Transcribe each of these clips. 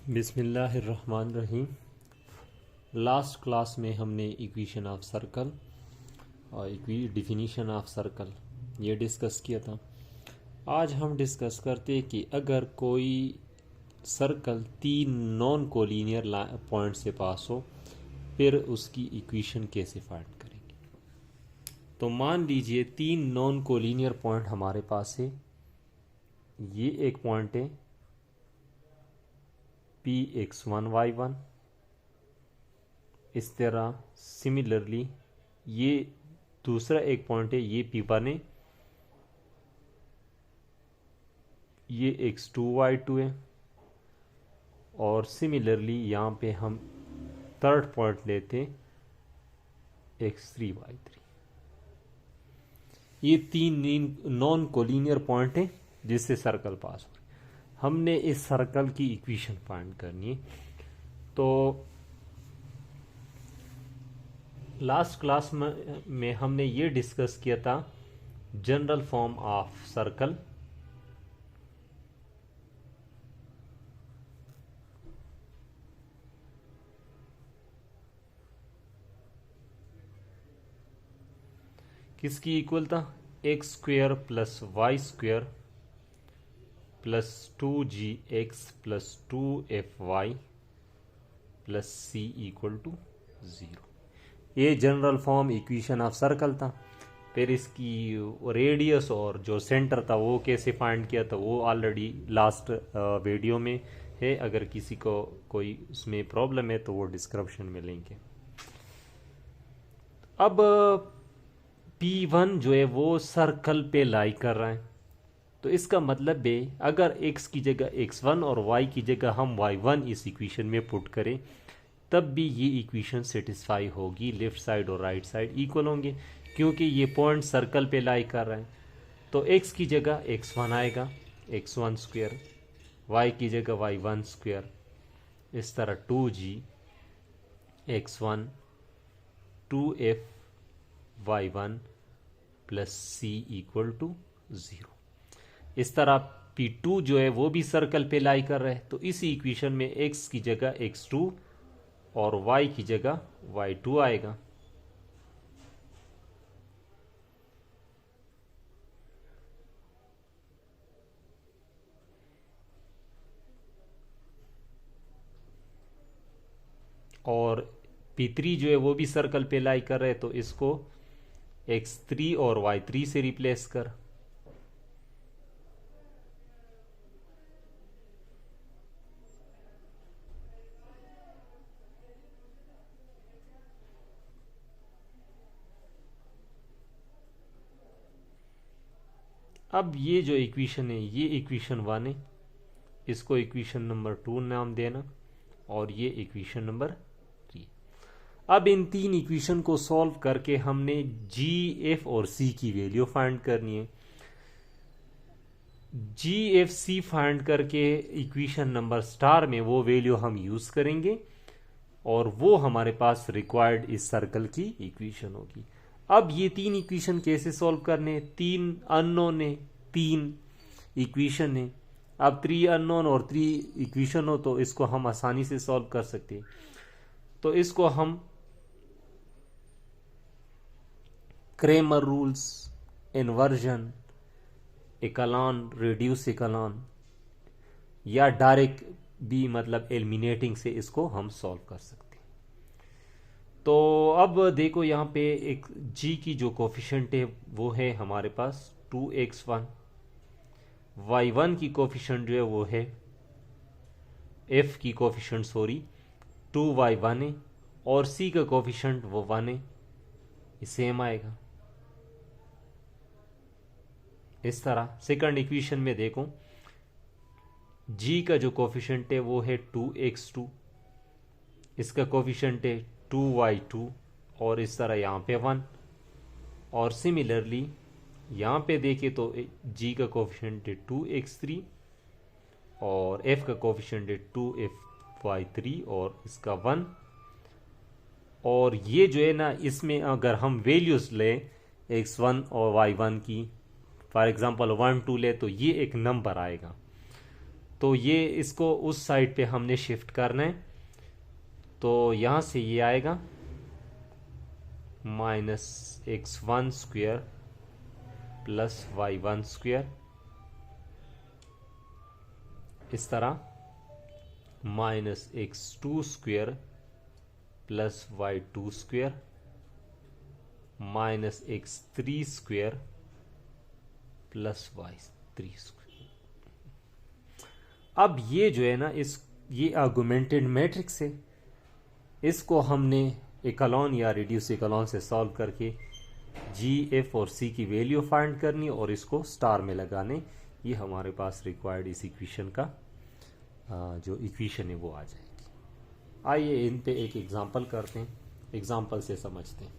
बिस्मिल्लाहिर्रहमानिर्रहीम। Last class में हमने इक्वेशन ऑफ सर्कल और डिफिनीशन ऑफ सर्कल ये डिस्कस किया था। आज हम डिस्कस करते हैं कि अगर कोई सर्कल तीन नॉन कोलिनियर पॉइंट से पास हो फिर उसकी इक्वेशन कैसे फाइंड करेंगे। तो मान लीजिए तीन नॉन कोलिनियर पॉइंट हमारे पास है। ये एक पॉइंट है Px1y1, इस तरह सिमिलरली ये दूसरा एक पॉइंट है, ये P1 है, ये x2y2 है, और सिमिलरली यहाँ पे हम थर्ड पॉइंट लेते x3y3। ये तीन नॉन कोलिनियर पॉइंट है जिससे सर्कल पास हो। हमने इस सर्कल की इक्वेशन फाइंड करनी है। तो लास्ट क्लास में हमने ये डिस्कस किया था जनरल फॉर्म ऑफ सर्कल। किसकी इक्वल था? X square plus y square plus 2gx plus 2fy plus c equal to 0। ये general form equation of circle था। फिर इसकी रेडियस और जो सेंटर था वो कैसे फाइंड किया था वो ऑलरेडी लास्ट वीडियो में है। अगर किसी को कोई उसमें प्रॉब्लम है तो वो डिस्क्रिप्शन में लेंगे। अब P1 जो है वो सर्कल पे लाई कर रहा है, तो इसका मतलब है अगर x की जगह x1 और y की जगह हम y1 इस इक्वेशन में पुट करें तब भी ये इक्वेशन सेटिस्फाई होगी। लेफ्ट साइड और राइट साइड इक्वल होंगे क्योंकि ये पॉइंट सर्कल पे लाई कर रहा है। तो x की जगह x1 आएगा, x1 स्क्वेयर, y की जगह y1 स्क्वेयर, इस तरह 2g x1 2f y1 plus c equal to 0। इस तरह P2 जो है वो भी सर्कल पे लाई कर रहा है, तो इस इक्वेशन में x की जगह x2 और y की जगह y2 आएगा। और P3 जो है वो भी सर्कल पे लाई कर रहा है, तो इसको x3 और y3 से रिप्लेस कर। अब ये जो इक्वेशन है ये इक्वेशन 1 है, इसको इक्वेशन नंबर 2 नाम देना, और ये इक्वेशन नंबर 3। अब इन तीन इक्वेशन को सॉल्व करके हमने जी, एफ और सी की वैल्यू फाइंड करनी है। जी, एफ, सी फाइंड करके इक्वेशन नंबर स्टार में वो वैल्यू हम यूज करेंगे और वो हमारे पास रिक्वायर्ड इस सर्कल की इक्वेशन होगी। अब ये तीन इक्वेशन कैसे सॉल्व करने? तीन अननोन है, तीन इक्वेशन है। अब 3 अननोन और 3 इक्वेशन हो तो इसको हम आसानी से सॉल्व कर सकते हैं। तो इसको हम Cramer rules, inversion, echelon, reduce echelon या डायरेक्ट भी मतलब एलिमिनेटिंग से इसको हम सॉल्व कर सकते हैं। तो अब देखो यहाँ पे एक g की जो कोफिशिएंट है वो है हमारे पास 2x1, y1 की कोफिशिएंट जो है वो है f की कोफिशिएंट 2y1 है, और c का कोफिशिएंट वो 1 है, ये सेम आएगा। इस तरह सेकंड इक्वेशन में देखो g का जो कोफिशिएंट है वो है 2x2, इसका कोफिशिएंट है 2y2, और इस तरह यहाँ पे 1। और सिमिलरली यहाँ पे देखे तो g का कोफिशिएंट है 2x3 और f का कोफिशिएंट है 2fy3 और इसका 1। और ये जो है ना, इसमें अगर हम वैल्यूज लें x1 और y1 की, फॉर एग्जांपल 1 2 ले तो ये एक नंबर आएगा। तो ये इसको उस साइड पे हमने शिफ्ट करना है। तो यहां से ये आएगा -x1² प्लस y1², इस तरह -x2² plus y2² -x3² plus y3²। अब ये जो है ना, ये आर्गुमेंटेड मैट्रिक्स है, इसको हमने इकलॉन या रिड्यूस इकलॉन से सॉल्व करके जी, एफ और सी की वैल्यू फाइंड करनी और इसको स्टार में लगाने। ये हमारे पास रिक्वायर्ड इस इक्वेशन का जो इक्वेशन है वो आ जाएगी। आइए इन पे एक एग्जांपल करते हैं, एग्जांपल से समझते हैं।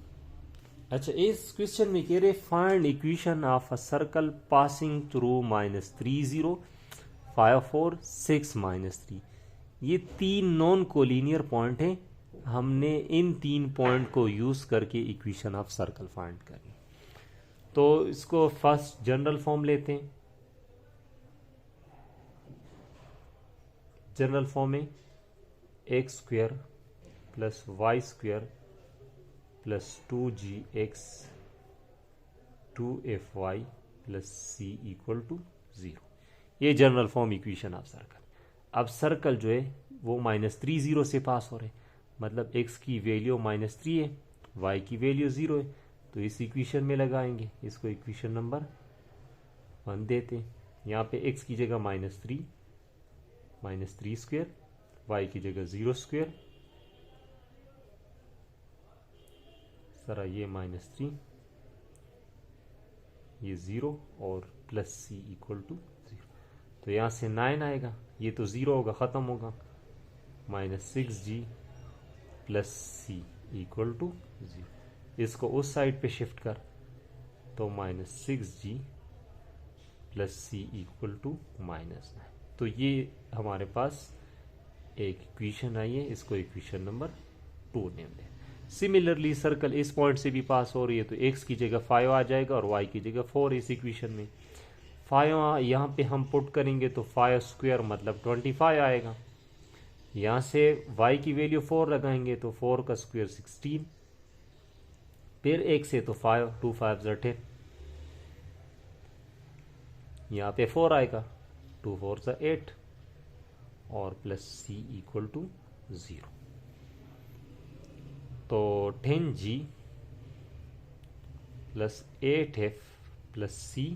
अच्छा, इस क्वेश्चन में कह रहे find equation of a circle passing through -3 0 5 4 6 -3। ये 3 नॉन कोलिनियर पॉइंट हैं, हमने इन 3 पॉइंट को यूज करके इक्वेशन ऑफ सर्कल फाइंड करनी। तो इसको फर्स्ट जनरल फॉर्म लेते हैं। जनरल फॉर्म में x² plus y² plus 2gx 2fy plus c equal to 0। ये general form equation of circle. अब सर्कल जो है वो -3 0 से पास हो रहे, मतलब x की वैल्यू -3 है, y की वैल्यू 0 है, तो इस इक्वेशन में लगाएंगे। इसको इक्वेशन नंबर 1 देते हैं। यहाँ पे x की जगह -3 -3², y की जगह 0², सरा ये -3, ये 0 और प्लस c इक्वल टू 0। तो यहाँ से 9 आएगा, ये तो 0 होगा, ख़त्म होगा, -6g plus c equal to 0। इसको उस साइड पे शिफ्ट कर, तो -6g plus c equal to -9। तो ये हमारे पास एक इक्वेशन आई है, इसको इक्वेशन नंबर 2 नेम दें। सिमिलरली सर्कल इस पॉइंट से भी पास हो रही है, तो x की जगह 5 आ जाएगा और y की जगह 4 इस इक्वेशन में। 5 यहाँ पे हम पुट करेंगे तो 5² मतलब 25 आएगा। यहाँ से y की वैल्यू 4 लगाएंगे तो 4 का स्क्वायर 16, फिर एक से तो 5, 2 5 10, यहाँ पे 4 आएगा, 2 4 8 और प्लस c इक्वल टू 0। तो 10g plus 8f plus c,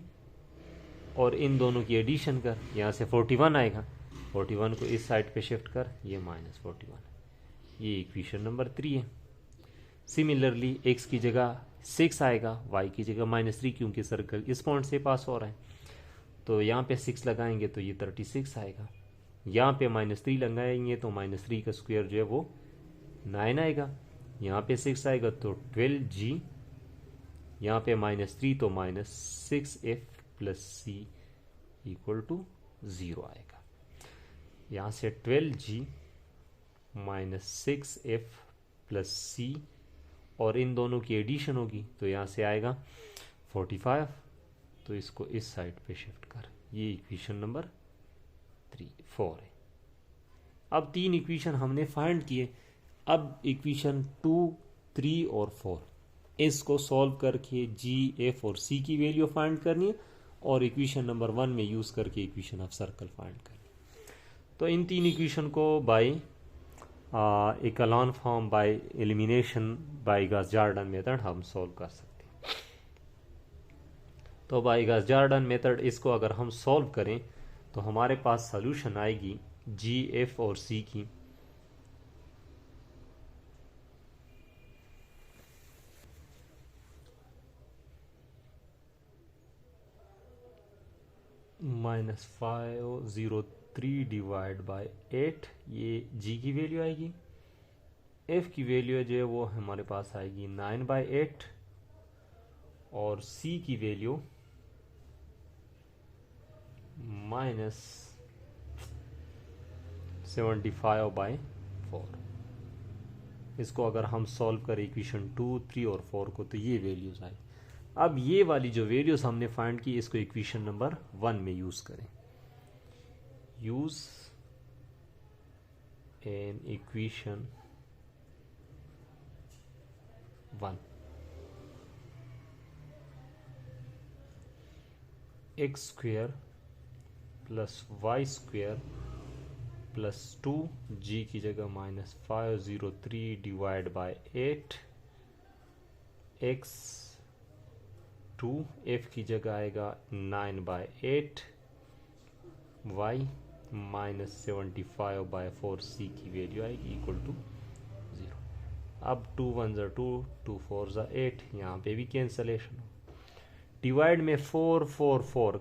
और इन दोनों की एडिशन कर, यहाँ से 41 आएगा, 41 को इस साइड पे शिफ्ट कर, ये -41। ये इक्वेशन नंबर 3 है। सिमिलरली x की जगह 6 आएगा, y की जगह -3, क्योंकि सर्कल इस पॉइंट से पास हो रहा है, तो यहाँ पे 6 लगाएंगे तो ये 36 आएगा। यहाँ पे -3 लगाएंगे तो -3 का स्क्वायर जो है वो 9 आएगा। यहाँ पे 6 आएगा तो 12g, यहाँ पे -3 तो -6f plus c equal to 0 आएगा। यहाँ से 12g -6f प्लस c, और इन दोनों की एडिशन होगी तो यहाँ से आएगा 45, तो इसको इस साइड पे शिफ्ट कर। ये इक्वेशन नंबर 4 है। अब 3 इक्वेशन हमने फाइंड किए। अब इक्वेशन 2, 3 और 4 इसको सॉल्व करके जी, एफ और सी की वैल्यू फाइंड करनी है और इक्वेशन नंबर 1 में यूज करके इक्वेशन ऑफ सर्कल फाइंड करनी है। तो इन 3 इक्वेशन को by echelon form, by elimination, by Gauss Jordan method हम सॉल्व कर सकते हैं। तो बाय गॉस-जॉर्डन मेथड इसको अगर हम सॉल्व करें तो हमारे पास सॉल्यूशन आएगी जी, एफ और सी की -503 डिवाइड बाय 8, ये जी की वैल्यू आएगी। एफ की वैल्यू जो है वो हमारे पास आएगी 9/8 और सी की वैल्यू -75/4। इसको अगर हम सॉल्व करें इक्वेशन 2, 3 और 4 को तो ये वैल्यूज आई। अब ये वाली जो वैल्यूज हमने फाइंड की इसको इक्वेशन नंबर 1 में यूज करें। use an equation 1. X square plus y square plus 2 g की जगह -503 डिवाइड बाय 8 x 2 f की जगह आएगा 9/8 y -75/4 c की वैल्यू आएगी इक्वल टू 0। अब 2 1 ज़ा 2 2 4 ज़ा 8, यहाँ पे भी कैंसलेशन हो। डिवाइड में 4 4 4,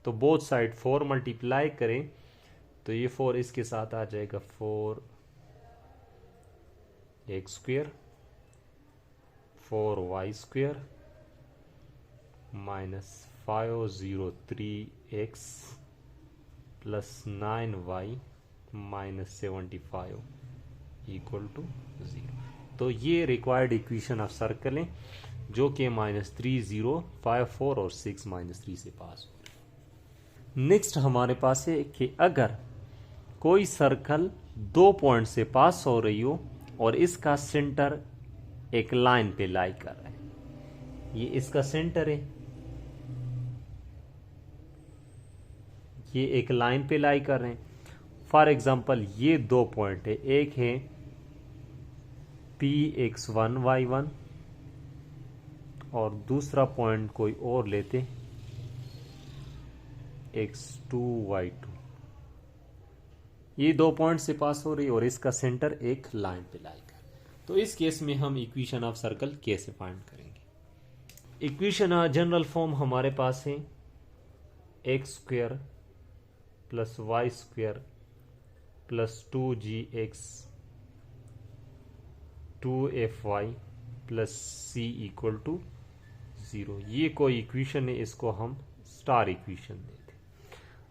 तो बोथ साइड 4 मल्टीप्लाई करें तो ये 4 इसके साथ आ जाएगा 4 x square 4 y square -503x plus 9y -75 equal to 0। तो ये रिक्वायर्ड इक्वेशन ऑफ सर्कल है जो कि -3054 और 6 -3 से पास हो रही है। नेक्स्ट हमारे पास है कि अगर कोई सर्कल 2 पॉइंट से पास हो रही हो और इसका सेंटर एक लाइन पे लाई कर रहा है, ये इसका सेंटर है, ये एक लाइन पे लाई कर रहे हैं। फॉर एग्जांपल ये 2 पॉइंट है, एक है Px1y1 और दूसरा पॉइंट कोई और लेते x2y2। ये 2 पॉइंट से पास हो रही और इसका सेंटर एक लाइन पे लाई कर। तो इस केस में हम इक्वेशन ऑफ सर्कल कैसे फाइंड करेंगे? इक्वेशन जनरल फॉर्म हमारे पास है x square plus y square plus 2gx 2fy plus c equal to 0। ये कोई इक्वेशन है, इसको हम स्टार इक्वेशन देते।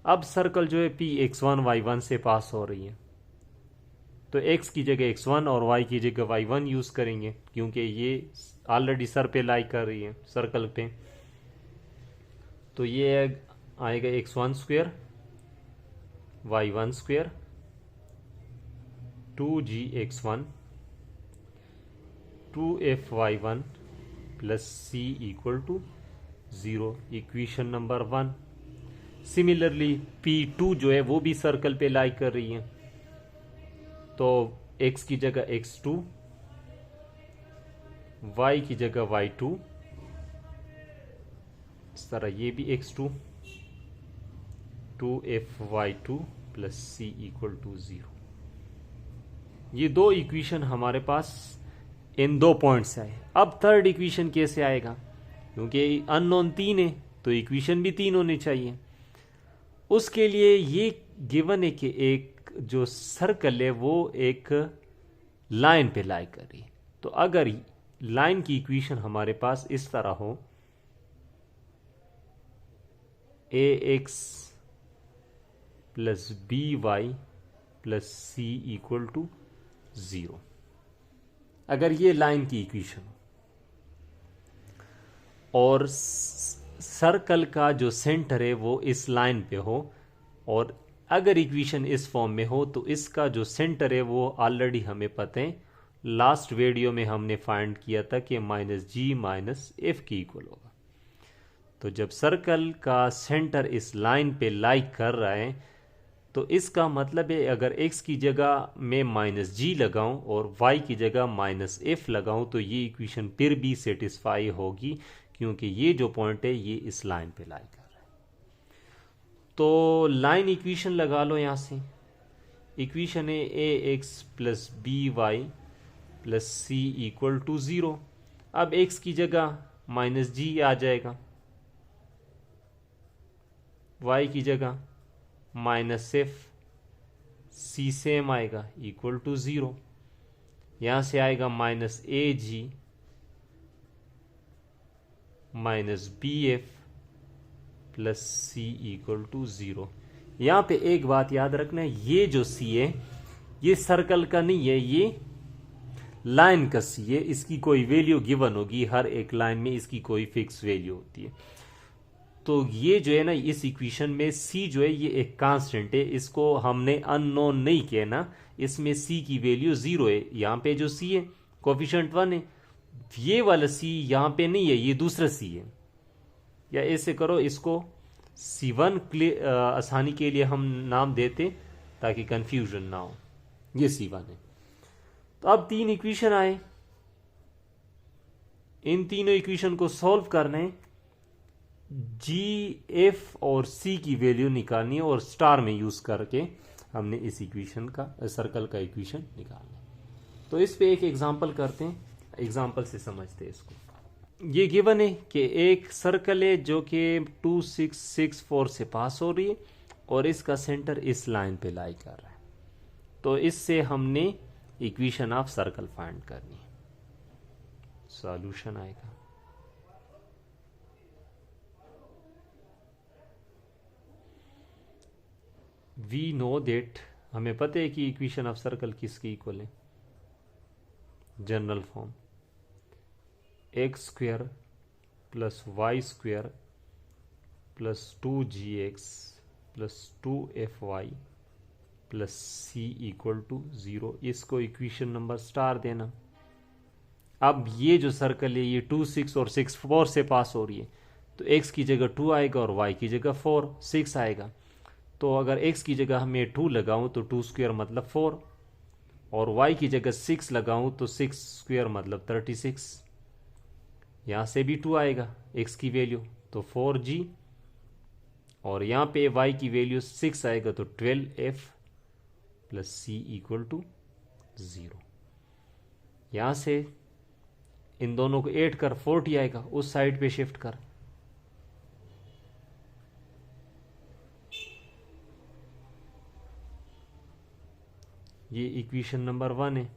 अब सर्कल जो है Px1y1 से पास हो रही है, तो x की जगह x1 और y की जगह y1 यूज करेंगे क्योंकि ये ऑलरेडी सर पे लाई कर रही है सर्कल पे। तो ये आएगा x1 square y1 square 2gx1 2fy1 plus c equal to 0, equation number 1। Similarly P2 जो है वो भी सर्कल पे लाई कर रही है, तो x की जगह x2 y की जगह y2, इस तरह ये भी x2 2fy2 plus c equal to 0। ये 2 इक्वेशन हमारे पास इन 2 पॉइंट से आए। अब थर्ड इक्वेशन कैसे आएगा? क्योंकि अननोन 3 है तो इक्वेशन भी 3 होनी चाहिए। उसके लिए ये गिवन है कि एक जो सर्कल है वो एक लाइन पे लाई कर रही है। तो अगर लाइन की इक्वेशन हमारे पास इस तरह हो ax plus by plus c equal to 0, अगर ये लाइन की इक्वेशन हो और सर्कल का जो सेंटर है वो इस लाइन पे हो, और अगर इक्वेशन इस फॉर्म में हो तो इसका जो सेंटर है वो ऑलरेडी हमें पता है, लास्ट वीडियो में हमने फाइंड किया था कि -g -f के इक्वल होगा। तो जब सर्कल का सेंटर इस लाइन पे लाई कर रहा है तो इसका मतलब है अगर x की जगह में -g लगाऊं और y की जगह -f लगाऊं तो ये इक्वेशन फिर भी सेटिस्फाई होगी क्योंकि ये जो पॉइंट है ये इस लाइन पे लाई कर रहा है। तो लाइन इक्वेशन लगा लो, यहां से इक्वेशन है ax plus by plus c equal to 0। अब x की जगह -g आ जाएगा, y की जगह -f, c सेम आएगा इक्वल टू 0। यहां से आएगा -ag -bf plus c equal to 0। यहां पे एक बात याद रखना है, ये जो c है ये सर्कल का नहीं है, ये लाइन का c है। इसकी कोई वैल्यू गिवन होगी, हर एक लाइन में इसकी कोई फिक्स वैल्यू होती है। तो ये जो है ना, इस इक्वेशन में सी जो है ये एक कांस्टेंट है, इसको हमने अननोन नहीं किया ना, इसमें सी की वैल्यू 0 है। यहाँ पे जो सी है कोफिशिएंट 1 है, ये वाला सी यहाँ पे नहीं है, ये दूसरा सी है। या ऐसे करो, इसको C1 आसानी के लिए हम नाम देते ताकि कंफ्यूजन ना हो। ये C1 है। तो अब 3 इक्वेशन आए, इन तीनों इक्वेशन को सॉल्व करने जी, एफ और सी की वैल्यू निकालनी है और स्टार में यूज करके हमने इस इक्वेशन का, सर्कल का इक्वेशन निकालना है। तो इस पे एक एग्जांपल करते हैं, एग्जांपल से समझते हैं इसको। ये गिवन है कि एक सर्कल है जो कि 2 6 6 4 से पास हो रही है और इसका सेंटर इस लाइन पे लाई कर रहा है। तो इससे हमने इक्वेशन ऑफ सर्कल फाइंड करनी है। सॉल्यूशन आएगा, वी नो दैट, हमें पता है कि इक्वेशन ऑफ सर्कल किसके इक्वल है। General form x square plus y square plus 2gx plus 2fy plus c equal to 0। इसको इक्वेशन नंबर स्टार देना। अब ये जो सर्कल है ये 2 6 और 6 4 से पास हो रही है, तो x की जगह 2 आएगा और y की जगह 4 6 आएगा। तो अगर x की जगह मैं 2 लगाऊं तो 2 स्क्वायर मतलब 4, और y की जगह 6 लगाऊं तो 6 स्क्वायर मतलब 36। यहां से भी 2 आएगा x की वैल्यू, तो 4g, और यहां पे y की वैल्यू 6 आएगा तो 12f plus c equal to 0। यहां से इन दोनों को ऐड कर 40 आएगा, उस साइड पे शिफ्ट कर। ये इक्वेशन नंबर 1 है।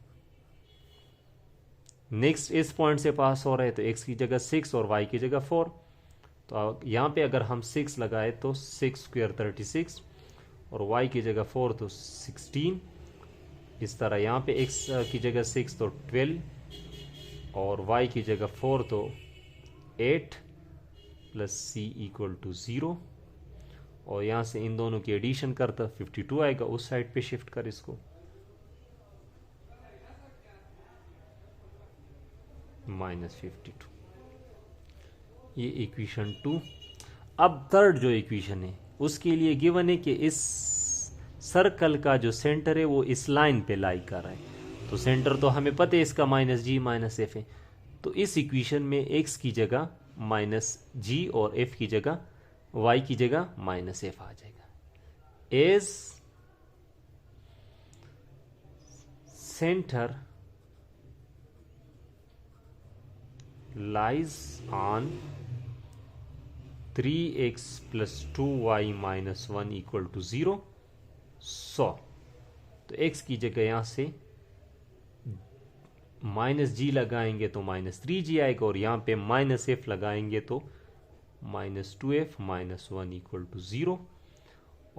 नेक्स्ट इस पॉइंट से पास हो रहा है तो x की जगह 6 और y की जगह 4। तो यहां पे अगर हम 6 लगाए तो 6 स्क्वायर 36 और y की जगह 4 तो 16। इस तरह यहाँ पे x की जगह 6 तो 12 और y की जगह 4 तो 8 प्लस सी इक्वल टू 0। और यहाँ से इन दोनों की एडिशन करता 52 आएगा, उस साइड पे शिफ्ट कर इसको। -52, ये इक्वेशन 2। अब थर्ड जो इक्वेशन है उसके लिए गिवन है कि इस सर्कल का जो सेंटर है वो इस लाइन पे लाई कर रहा है। तो सेंटर तो हमें पता है इसका -g-f है। तो इस इक्वेशन में x की जगह -g और f की जगह y की जगह -f आ जाएगा। As centre lies on 3x plus 2y minus 1 equal to 0। तो x की जगह यहां से -g लगाएंगे तो -3g आएगा, और यहां पे -f लगाएंगे तो -2f - 1 इक्वल टू 0।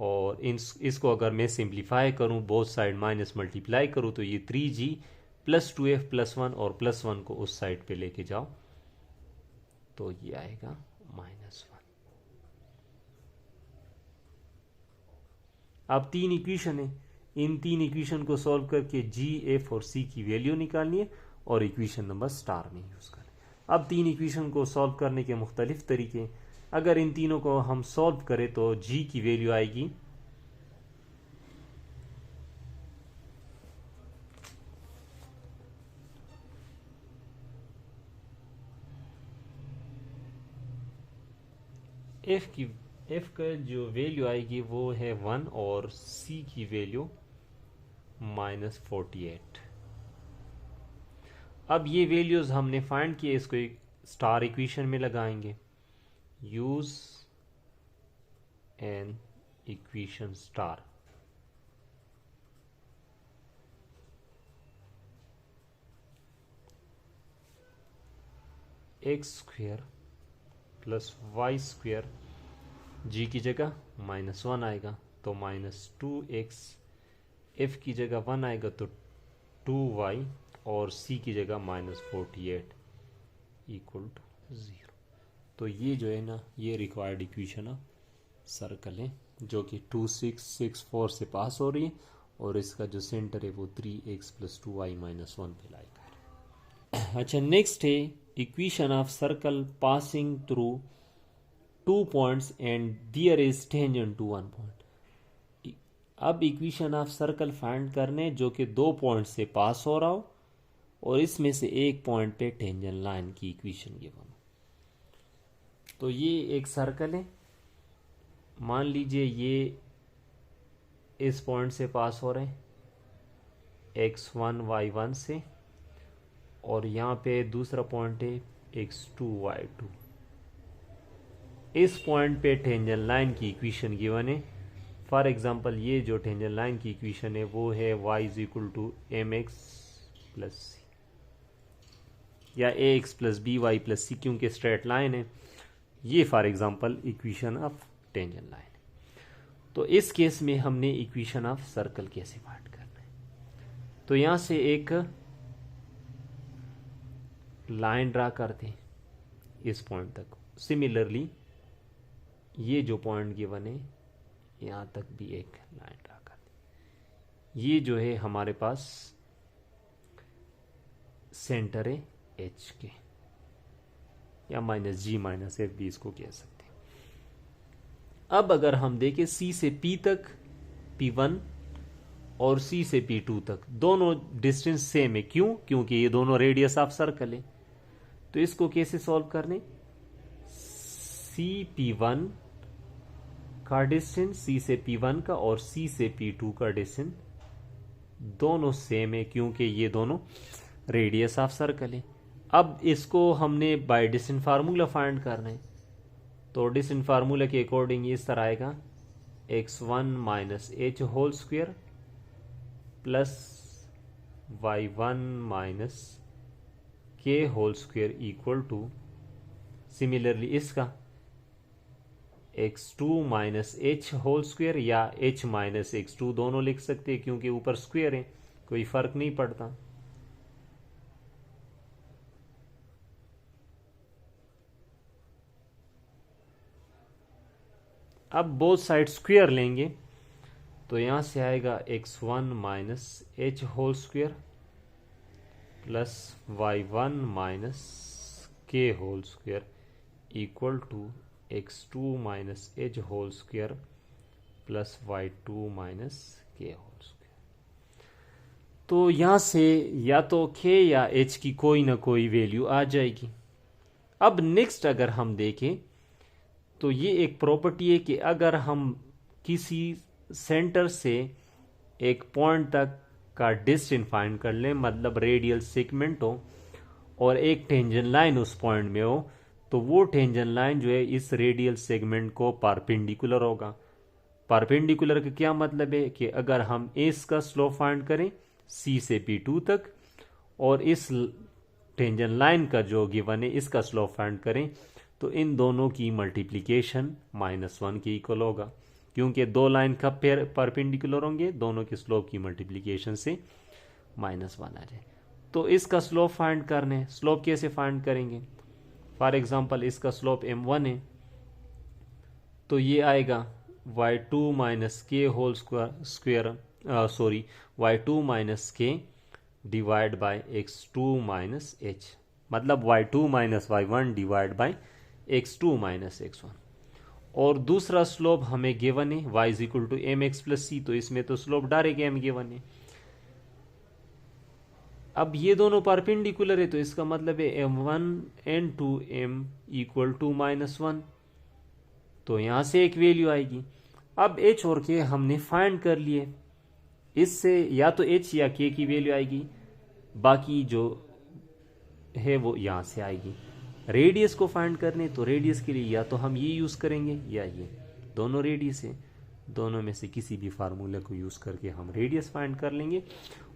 और इसको अगर मैं सिंप्लीफाई करूं, बोथ साइड माइनस मल्टीप्लाई करूं, तो ये 3g प्लस 2f प्लस 1 और प्लस 1 को उस साइड पे लेके जाओ तो ये आएगा -1। अब 3 इक्वेशन है, इन 3 इक्वेशन को सॉल्व करके g, f और c की वैल्यू निकालनी है और इक्वेशन नंबर स्टार में यूज करना। अब 3 इक्वेशन को सॉल्व करने के मुख्तलिफ तरीके, अगर इन तीनों को हम सॉल्व करें तो g की वैल्यू आएगी f का जो वैल्यू आएगी वो है 1 और c की वैल्यू -48। अब ये वैल्यूज हमने फाइंड किए, इसको एक स्टार इक्वेशन में लगाएंगे। Use an equation star. X square plus y square, G की जगह -1 आएगा तो -2x, f की जगह 1 आएगा तो 2y और c की जगह -48 इक्वल टू 0। तो ये जो है ना, ये रिक्वायर्ड इक्वेशन ऑफ सर्कल है जो कि 2664 से पास हो रही है, और इसका जो सेंटर है वो 3x + 2y - 1 पे लाई कर है। अच्छा, नेक्स्ट है equation of circle passing through 2 points and there is tangent to 1 point. अब इक्वेशन ऑफ सर्कल फाइंड करने जो कि 2 पॉइंट से पास हो रहा हो और इसमें से एक पॉइंट पे टेंजेंट लाइन की इक्वेशन गिवन हो। तो ये एक सर्कल है, मान लीजिए ये इस पॉइंट से पास हो रहे हैं x1 y1 से, और यहाँ पे दूसरा पॉइंट है x2 y2। इस पॉइंट पे टेंजेंट लाइन की इक्वेशन गिवन है। फॉर एग्जांपल ये जो टेंजेंट लाइन की इक्वेशन है वो है y = mx + c या ax + by + c, क्योंकि स्ट्रेट लाइन है। ये for example equation of tangent line है। तो इस केस में हमने इक्वेशन ऑफ सर्कल कैसे फाइंड करना है, तो यहां से एक लाइन ड्रा करते हैं इस पॉइंट तक। सिमिलरली ये जो पॉइंट गिवन है यहां तक भी एक लाइन ड्रा करते हैं। ये जो है हमारे पास सेंटर है एच के, या -g - f भी इसको कह सकते हैं। अब अगर हम देखें C से P तक P1 और C से P2 तक दोनों डिस्टेंस सेम है। क्यों? क्योंकि ये दोनों रेडियस ऑफ सर्कल है। तो इसको कैसे सॉल्व करने, CP1 का डिस्टेंस C से P1 का और C से P2 का डिस्टेंस दोनों सेम है, क्योंकि ये दोनों रेडियस ऑफ सर्कल है। अब इसको हमने बाय डिस्टेंस फार्मूला फाइंड करना है। तो डिस्टेंस फार्मूला के अकॉर्डिंग इस तरह आएगा x1 - h² plus y1 - k² equal to, similarly इसका x2 - h² या h - x2 दोनों लिख सकते हैं, क्योंकि ऊपर स्क्वायर है, कोई फर्क नहीं पड़ता। अब बोथ साइड स्क्वायर लेंगे तो यहां से आएगा x1 - h² plus y1 - k² equal to x2 - h² plus y2 - k²। तो यहां से या तो k या h की कोई ना कोई वैल्यू आ जाएगी। अब नेक्स्ट अगर हम देखें तो ये एक प्रॉपर्टी है कि अगर हम किसी सेंटर से एक पॉइंट तक का डिस्टेंस फाइंड कर लें, मतलब रेडियल सेगमेंट हो और एक टेंजेंट लाइन उस पॉइंट में हो, तो वो टेंजेंट लाइन जो है इस रेडियल सेगमेंट को परपेंडिकुलर होगा। परपेंडिकुलर का क्या मतलब है कि अगर हम इस का स्लोप फाइंड करें C से P2 तक और इस टेंजेंट लाइन का जो गिवन है इसका स्लोप फाइंड करें, तो इन दोनों की मल्टीप्लिकेशन -1 के इक्वल होगा, क्योंकि दो लाइन कब परपेंडिकुलर होंगे, दोनों के स्लोप की मल्टीप्लिकेशन से -1 आ जाए। तो इसका स्लोप फाइंड करने, स्लोप कैसे फाइंड करेंगे, फॉर एग्जांपल इसका स्लोप m1 है, तो ये आएगा y2 - k divide bye x2 - h, मतलब y2 - y1 divide by x2 - x1। और दूसरा स्लोप हमें गिवन है y = mx + c, तो इसमें तो स्लोप डायरेक्ट m गिवन है। अब ये दोनों परपेंडिकुलर है, तो इसका मतलब है m1 and 2m equal to -1, तो यहां से एक वैल्यू आएगी। अब h और k हमने फाइंड कर लिए, इससे या तो h या k की वैल्यू आएगी, बाकी जो है वो यहां से आएगी। रेडियस को फाइंड करने, तो रेडियस के लिए या तो हम ये यूज करेंगे या ये, दोनों रेडियस है, दोनों में से किसी भी फार्मूले को यूज करके हम रेडियस फाइंड कर लेंगे।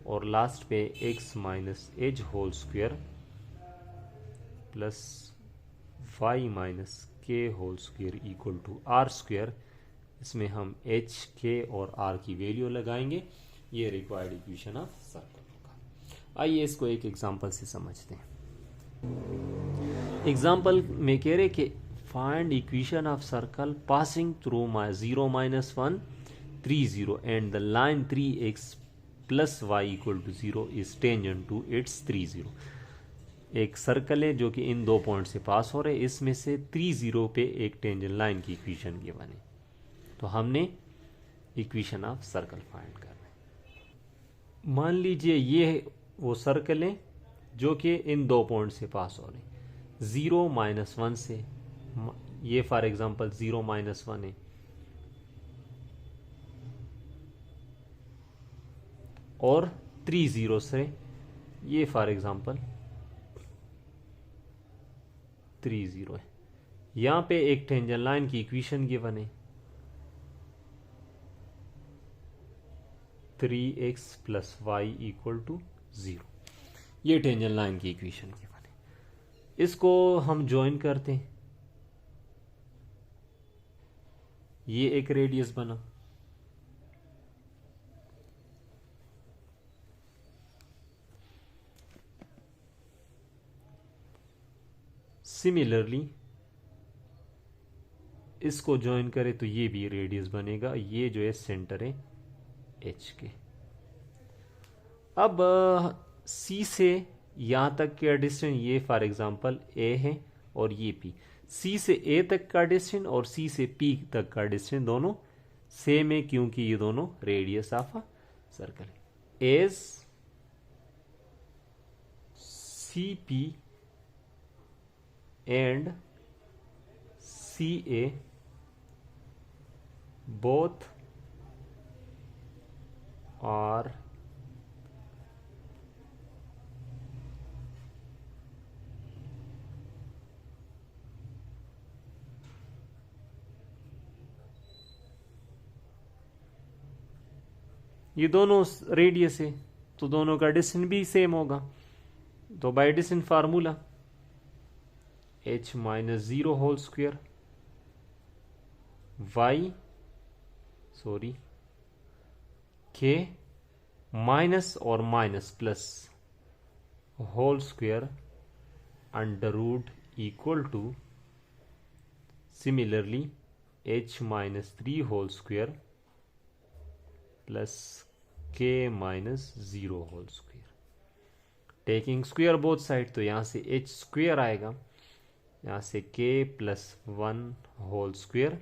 और लास्ट पे x - h² plus y - k² equal to r², इसमें हम h, k और r की वैल्यू लगाएंगे। ये रिक्वायर्ड इक्वेशन ऑफ सर्कल होगा। आइए इसको एक एग्जांपल से समझते हैं। एग्जाम्पल में कह रहे कि find equation of circle passing through my 0 minus 1 3 0 and the line 3x plus y equal to 0 is tangent to its 3 0. एक सर्कल है जो कि इन दो पॉइंट से पास हो रहे, इसमें से 3 0 पे एक टेंजेंट लाइन की इक्वेशन गिवन है, तो हमने इक्वेशन ऑफ सर्कल फाइंड करना है। मान लीजिए ये वो सर्कल है जो कि इन दो पॉइंट से पास हो रहे, 0 माइनस 1 से, ये फॉर एग्जांपल 0 माइनस 1 है, और 3 0 से, ये फॉर एग्जांपल 3 0 है। यहां पे एक टेंजेंट लाइन की इक्वेशन गिवन है 3x plus y equal to 0, ये टेंजेंट लाइन की इक्वेशन गिवन है। इसको हम ज्वाइन करते हैं, ये एक रेडियस बना, सिमिलरली इसको ज्वाइन करें तो ये भी रेडियस बनेगा, ये जो है सेंटर है एच के। अब सी से यहां तक का डिस्टेंस, ये फॉर एग्जांपल ए है और ये पी, सी से ए तक का डिस्टेंस और सी से पी तक का डिस्टेंस दोनों सेम है क्योंकि ये दोनों रेडियस ऑफ अ सर्कल है। As C P and C A both are ये दोनों रेडियस है तो दोनों का डिस्टेंस भी सेम होगा, तो by distance formula h minus 0 whole square y k minus और minus plus whole square under root equal to similarly h minus 3 whole square plus k minus 0 whole square, taking square both side, तो यहां से h square आएगा, यहां से k plus 1 whole square,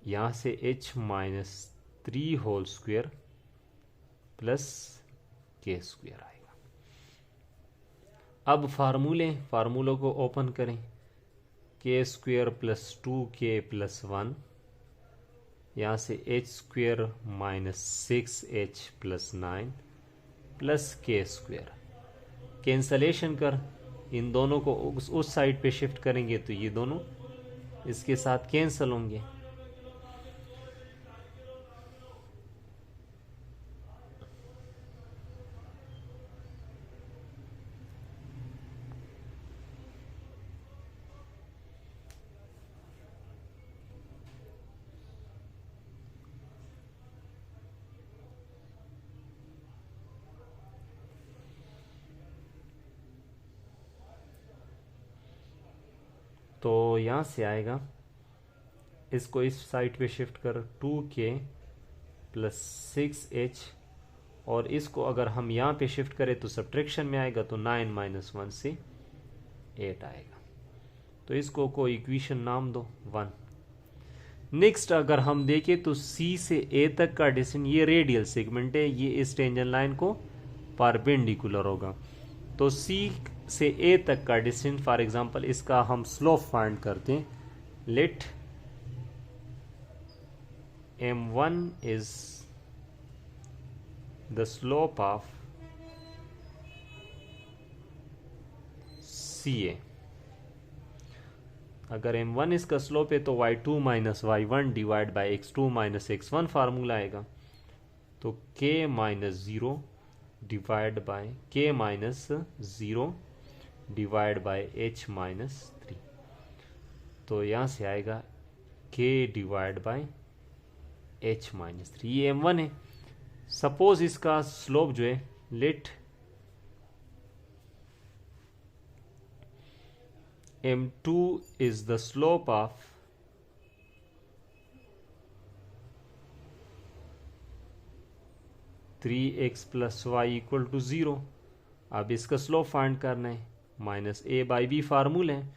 यहां से h minus 3 whole square plus k square आएगा। अब फार्मूलों को ओपन करें, k square plus 2k plus 1, यहां से h square minus 6h plus 9 plus k square, cancellation कर इन दोनों को उस साइड पे शिफ्ट करेंगे तो ये दोनों इसके साथ कैंसल होंगे। तो यहां से आएगा, इसको इस साइड पे शिफ्ट कर 2k प्लस 6h, और इसको अगर हम यहां पे शिफ्ट करें तो सब्ट्रैक्शन में आएगा, तो 9 माइनस 1 से 8 आएगा, तो इसको कोई इक्वेशन नाम दो 1। नेक्स्ट अगर हम देखें तो C से A तक का डिस्टेंस, ये रेडियल सेगमेंट है, ये इस टेंजेंट लाइन को परपेंडिकुलर होगा, तो C से A तक का डिस्टेंस फॉर एग्जांपल इसका हम स्लोप फाइंड करते हैं, let m1 is the slope of CA। अगर m1 इसका स्लोप है तो y2 minus y1 divide by x2 minus x1 formula आएगा, तो k minus 0 divide by k minus 0 divide by h minus 3, तो यहां से आएगा k divide by h minus 3, ये m1 है। सपोज इसका स्लोप जो है, let m2 is the slope of three x plus y equal to zero. अब इसका स्लोप फाइंड करना है, minus a by b formula है,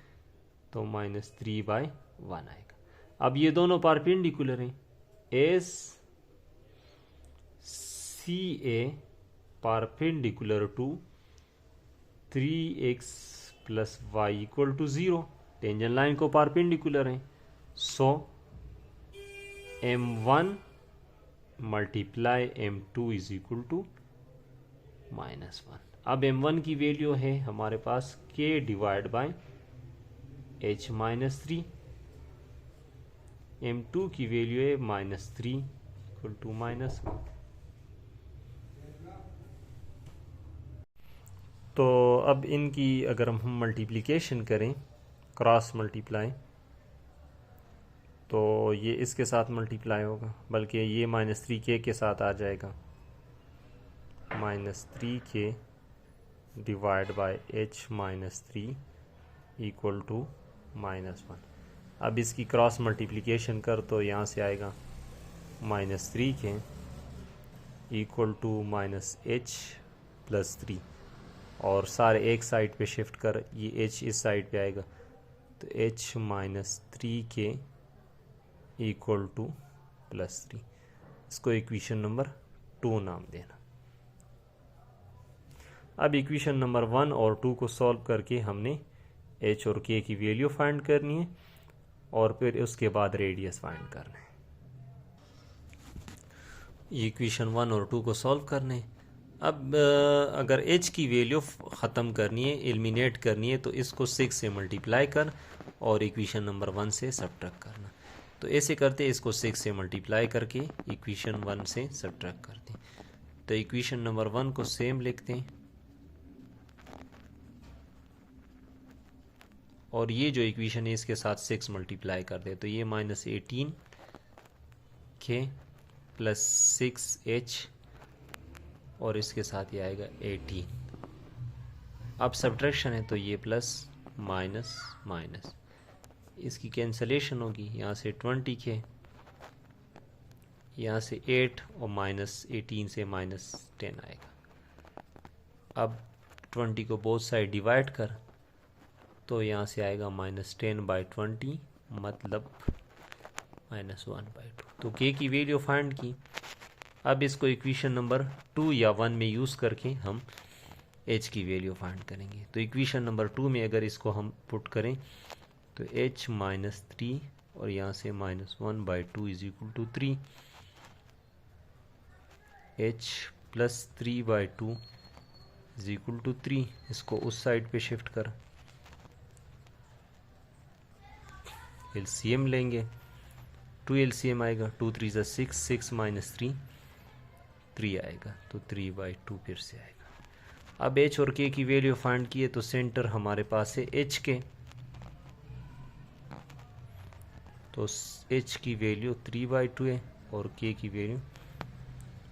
तो माइनस 3/1 आएगा। अब ये दोनों परपेंडिकुलर हैं, as C A perpendicular to 3x plus y equal to zero, tangent line को परपेंडिकुलर है। So m1 multiply m2 is equal to -1। अब m1 की वैल्यू है हमारे पास k divide by h minus 3, m2 की वैल्यू है -3 इक्वल टू -1। तो अब इनकी अगर हम मल्टीप्लिकेशन करें, क्रॉस मल्टीप्लाई, तो ये इसके साथ मल्टीप्लाई होगा, बल्कि ये -3k के साथ आ जाएगा, -3k divide by h minus 3 equal to -1। अब इसकी क्रॉस मल्टीप्लिकेशन कर तो यहाँ से आएगा -3k equal to -h plus 3, और सारे एक साइड पे शिफ्ट कर, ये h इस साइड पे आएगा, तो h minus 3k equal to +3। इसको इक्वेशन नंबर 2 नाम देना। अब इक्वेशन नंबर 1 और 2 को सॉल्व करके हमने h और k की वैल्यू फाइंड करनी है, और फिर उसके बाद रेडियस फाइंड करना है। इक्वेशन 1 और 2 को सॉल्व करने। अब अगर h की वैल्यू ख़त्म करनी है, एलिमिनेट करनी है, तो इसको 6 से मल्टीप्लाई कर और इक्वेशन नंबर 1 से सब्ट्रैक्ट करना। तो ऐसे करते इसको 6 से मल्टीप्लाई करके इक्वेशन 1 से सब्ट्रैक्ट करते हैं। तो इक्वेशन नंबर 1 को सेम लिखते हैं, और ये जो इक्वेशन है इसके साथ 6 मल्टीप्लाई कर दे, तो ये -18 k प्लस 6h, और इसके साथ ये आएगा 18। अब सब्ट्रैक्शन है तो ये प्लस माइनस माइनस, इसकी कैंसलेशन होगी, यहाँ से 20k, यहाँ से 8 और -18 से -10 आएगा। अब 20 को बोथ साइड डिवाइड कर, तो यहाँ से आएगा -10/20 मतलब -1/2। तो k की वैल्यू फाइंड की। अब इसको इक्वेशन नंबर 2 या 1 में यूज़ करके हम h की वैल्यू फाइंड करेंगे। तो इक्वेशन नंबर 2 में अगर इसको हम पुट करें, तो h माइनस 3 और यहाँ से -1/2 is equal to 3, h plus 3/2 is equal to 3। इसको उस साइड पे शिफ्ट कर, एलसीएम लेंगे, 2 एलसीएम आएगा, 2 3 ज़ा 6, 6 माइनस 3 3 आएगा, तो 3/2 फिर से आएगा। अब h और k की वैल्यू फाइंड किए, तो सेंटर हमारे पास है h के, तो h की वैल्यू 3/2 है और k की वैल्यू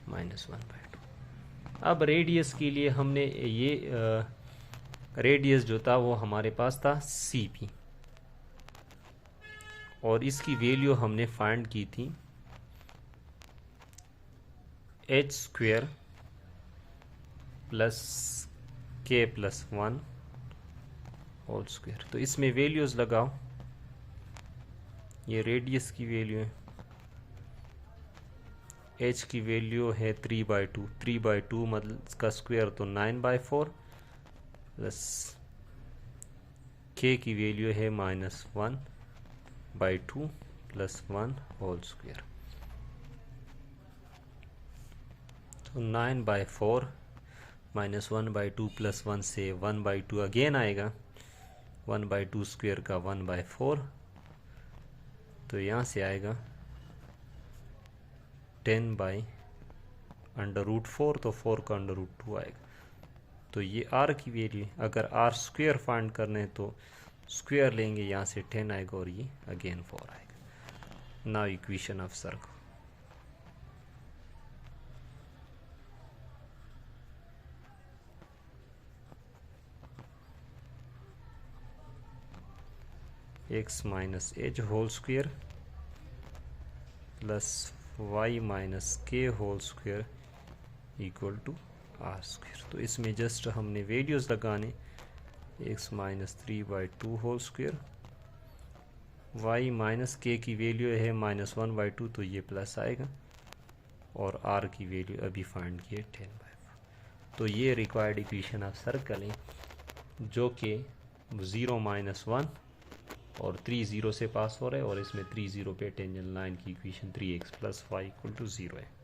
-1/2। अब रेडियस के लिए हमने ये रेडियस जो था वो हमारे पास था cp, और इसकी वैल्यू हमने फाइंड की थी h² plus k plus 1 whole square. तो इसमें वैल्यूज़ लगाओ, ये रेडियस की वैल्यू है, h की वैल्यू है 3/2, 3/2 मतलब इसका स्क्वायर तो 9/4, प्लस k की वैल्यू है -1/2 प्लस 1 होल स्क्वायर, तो 9/4 -1/2 प्लस 1 से 1/2 अगेन आएगा, 1/2 स्क्वायर का 1/4, तो यहाँ से आएगा 10/√4, तो 4 का √2 आएगा। तो ये r की वैल्यू, अगर r स्क्वायर फाइंड करने हैं तो स्क्वायर लेंगे, यहाँ से 10 आएगा और ये अगेन 4 आएगा। Now equation of circle. X minus h whole square plus y minus k whole square equal to r square. तो इसमें जस्ट हमने वैल्यूज़ लगाने, x minus 3/2 whole square, y minus k की वैल्यू है -1/2 तो ये प्लस आएगा, और आर की वैल्यू अभी फाइंड किए 10/4। तो ये रिक्वायर्ड इक्वेशन आप सर्कल हैं जो कि 0 -1 और 3 0 से पास हो रहे हैं, और इसमें 3 0 पे टेंजेंट लाइन की इक्वेशन 3x + y = 0 है।